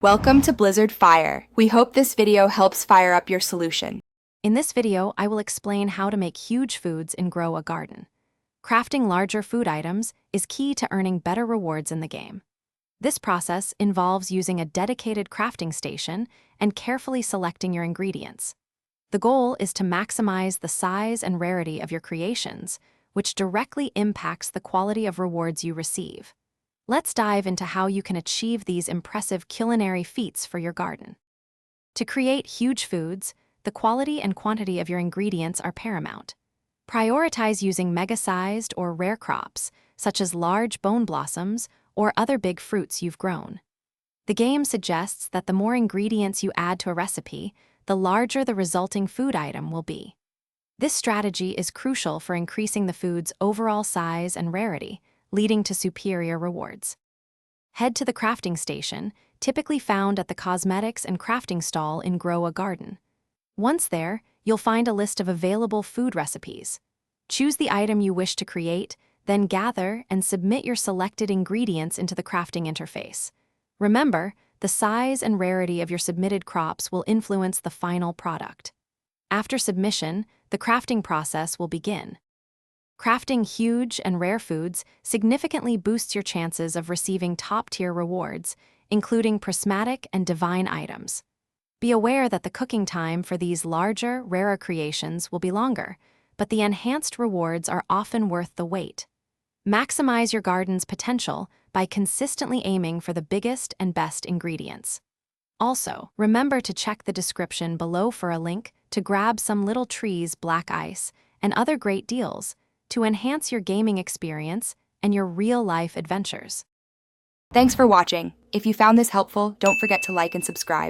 Welcome to Blizzard Fire. We hope this video helps fire up your solution. In this video, I will explain how to make huge foods and grow a garden. Crafting larger food items is key to earning better rewards in the game. This process involves using a dedicated crafting station and carefully selecting your ingredients. The goal is to maximize the size and rarity of your creations, which directly impacts the quality of rewards you receive. Let's dive into how you can achieve these impressive culinary feats for your garden. To create huge foods, the quality and quantity of your ingredients are paramount. Prioritize using mega-sized or rare crops, such as large bone blossoms or other big fruits you've grown. The game suggests that the more ingredients you add to a recipe, the larger the resulting food item will be. This strategy is crucial for increasing the food's overall size and rarity, leading to superior rewards. Head to the crafting station, typically found at the cosmetics and crafting stall in Grow a Garden. Once there, you'll find a list of available food recipes. Choose the item you wish to create, then gather and submit your selected ingredients into the crafting interface. Remember, the size and rarity of your submitted crops will influence the final product. After submission, the crafting process will begin. Crafting huge and rare foods significantly boosts your chances of receiving top-tier rewards, including prismatic and divine items. Be aware that the cooking time for these larger, rarer creations will be longer, but the enhanced rewards are often worth the wait. Maximize your garden's potential by consistently aiming for the biggest and best ingredients. Also, remember to check the description below for a link to grab some Little Trees black ice and other great deals to enhance your gaming experience and your real-life adventures. Thanks for watching. If you found this helpful, don't forget to like and subscribe.